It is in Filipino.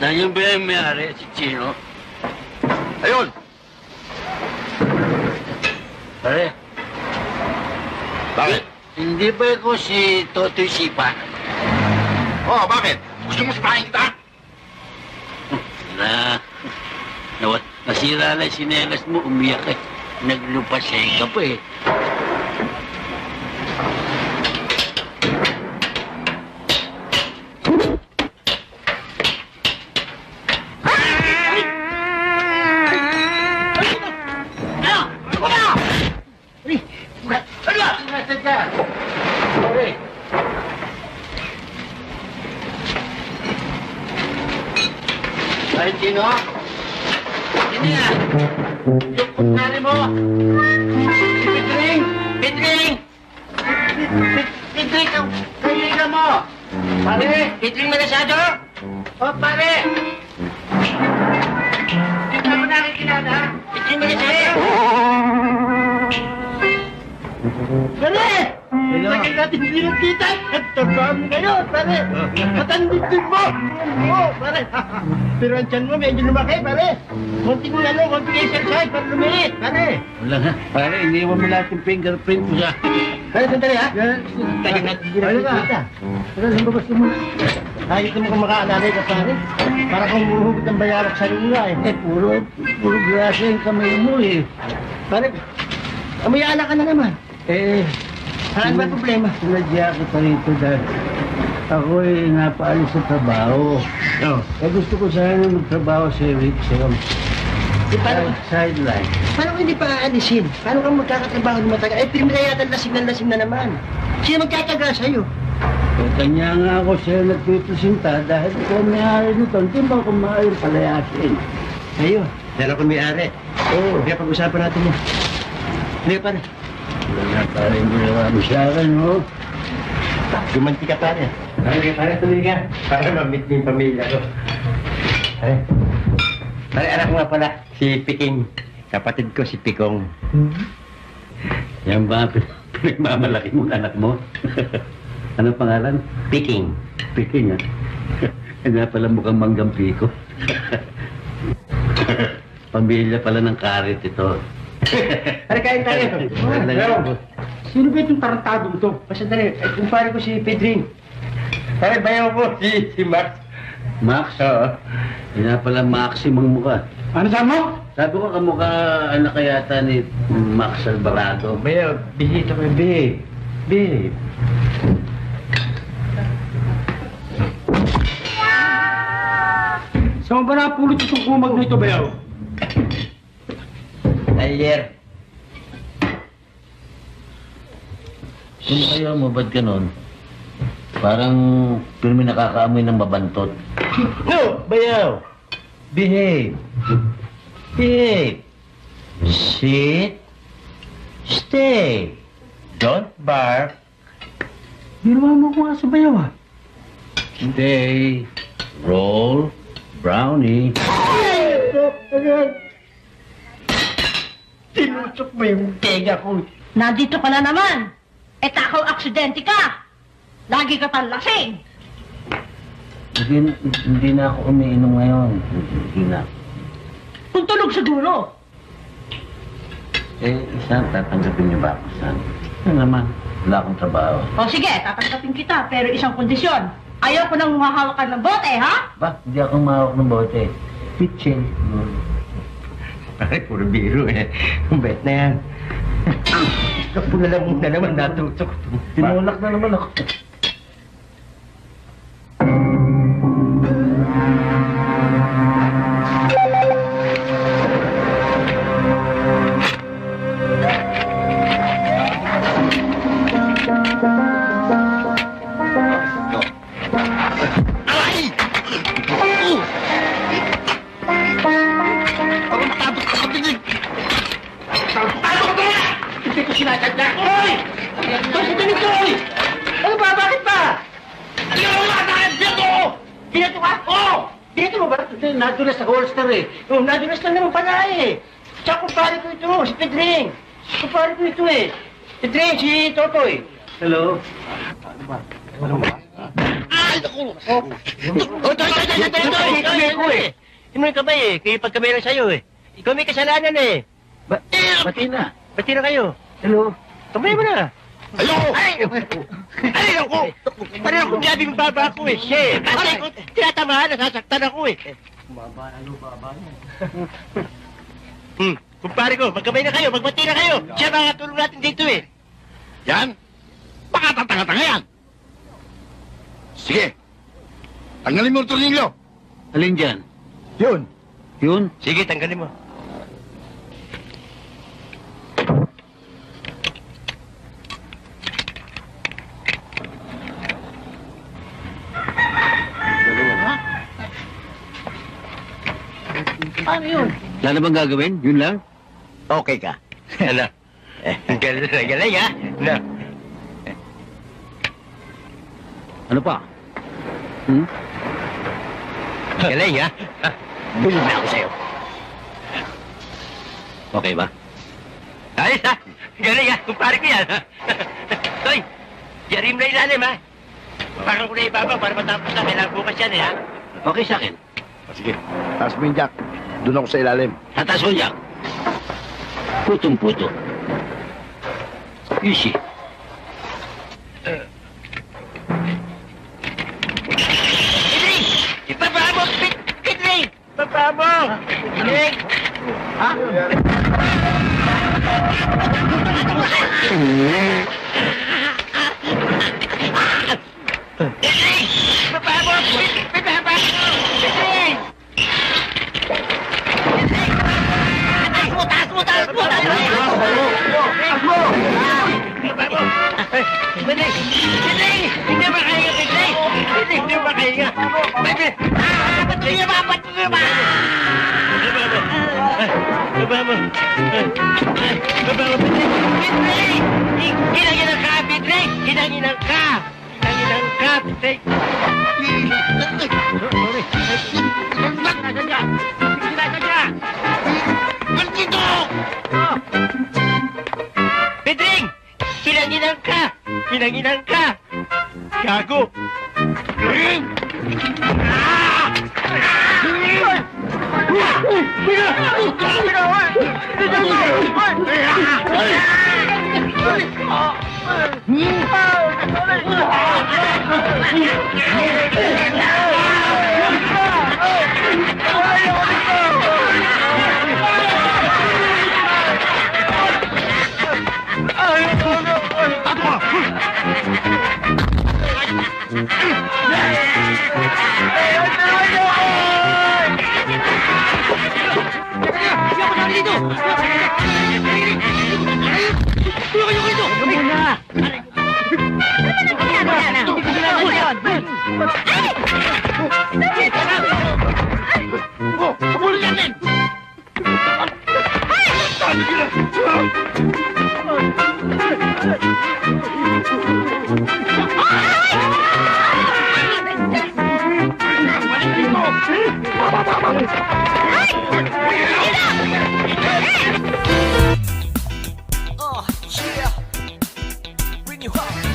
Nandiyan ba yung may-ari, si Chino? Ayun! Pare, Bakit? hindi ba ako si Totoy Sipa? Oh, bakit? Gusto mo sabahin kita? Nasira lang sinelas mo, umiyak eh. Naglupasay ka pa eh. Ay, Chino? Sino yan? Yung kumpare mo? Pitring! Pitring! Pitring! Kaibigan mo! Pare! Pitring Malasado? O, pare! Hindi mo nakikilala? Pitring Malasado? Pare! Tagal natin hindi nagkita. Nagtagpaan mo ngayon, pare. Matandit mo. Oo, pare. Pero ang tiyan mo medyo lumaki, pare. Konting exercise para lumiit, pare. Wala nga. Pare, iniwan mo lahat yung fingerprint mo sa... Pare, sandali ha. Tagal natin hindi nagkita. Pare, lumabas mo muna. Ayos mo kung makaalalay ka, pare. Para kung umuhugot ang bayarok sa lula eh. Puro grasa yung kamay mo eh. Pare, amayala ka na naman. Ano ba problema? Sinadya kita rito dahil ako ay napaalis sa trabaho. Gusto ko sana magtrabaho sa Rickson. Paano Sideline. ko hindi pa aalisin? Paano ka magkakatrabaho ng matagal? Primera yata lasing na naman. Sino magkakaga sa'yo? Kanya nga ako siya nagpipresenta dahil ikaw may-ari nito. Hindi mo ako maayong palayasin. Sa'yo? Dahil ako may-ari. Oo. Kaya pag-usapan natin yan. Hindi, pare. Wala nga pare, hindi naman sa akin, no? Gumanti ka, pare. Pare, tuloy ka. Para ma-meet mo yung pamilya ko. Pare, anak ko nga pala. Si Piking. Kapatid ko, si Pikong. Yan ba, pinagmamalaki mong anak mo? Anong pangalan? Piking. Piking, ha? Nga pala mukhang manggang piko. Pamilya pala ng karit ito. Pare, kain tayo. Sino ba itong tarantadong to? Pasandali, kumpare ko si Pedring. Pare, bayaw ko si Max. Max? Oo. Yan nga pala maximum mukha. Ano sa mo? Sabi ko kamukha anak kayata ni Max Alvarado. Bayaw, bisita ko yung babe. Babe. Saan ba napulot itong kumag na ito, bayaw? Ayer. Kung kaya mo, ba't ganon? Parang pirmi nakakaamoy ng mabantot. No, bayaw. Behave. Behave. Sit. Stay. Don't bark. Ginawa mo ko nga sa bayaw, ah. Stay. Roll. Brownie. Tinusok mo yung tega ko. Nandito ka na naman. Takaw aksidente ka. Lagi ka pang lasing. Hindi na ako umiinom ngayon. Hindi na. Kung tulog siguro. Saan tatanggapin niyo ba ako? Saan? Ano naman? Wala akong trabaho. O sige, tatanggapin kita, pero isang kondisyon. Ayaw ko nang mahawakan ng bote, ha? Ba? Hindi ako mahawak ng bote. Pitching. Pare, puro biro eh. Bet na yan. Kapula lang muna naman natutok. Tinulak na naman ako. Nadulas sa holster eh. Nadulas lang naman pala eh. Tsaka kumpare ko ito, si Pedring. Kumpare ko ito eh. Pedring, si Totoy. Hello? Ano ba? Ay, naku! Oh, toy! Hindi ka ba eh? Kaya pagkamera sa'yo eh. Ikaw may kasalanan eh. Pati na. Ba't na kayo? Hello? Kamay mo na. Ayoko! Ay, ako! Parang akong gabing baba ko eh. Shit! Kasi ko tinatamahan, nasasaktan ako eh. Kumpare ko, magkamay na kayo, magbati na kayo. Siya mga tulong natin dito eh. Yan? Baka tatanga-tanga yan. Sige. Tanggalin mo ang tornilyo. Alin dyan? Yun. Yun? Sige, tanggalin mo. Paano yun? Wala na bang gagawin? Yun lang? Okay ka. Ano? Galing ha? Ano? Ano pa? Hmm? Galing ha? Tulog na ako sa'yo. Okay ba? Ayos ha? Galing ha? Kumpare ko yan ha? Toy, yarim na ilalim ha? Parang ko na ibaba para matapos na. Kailangan bukas yan eh ha? Okay sa akin. Sige. Taas mo yung jack. Doon ako sa ilalim. Tatas mo Jack. Putong-puto. Easy. Idring! Ibaba mo! Idring! Ibaba mo! Idring! Ha? Idring! Ibaba mo! Ibaba mo! Idring! Taas mo! Idring! Idring! Hindi makahinga, Idring! Idring, hindi makahinga! Idring! Patuloy ba? Patuloy ba? Baba mo! Baba mo, Idring! Hinanginang ka, Idring! Hinanginang ka! Hinanginang ka, Idring! Maldito! Pedring! Hinanginang ka! Hinanginang ka! Gago! Oh, yeah. Bring you up.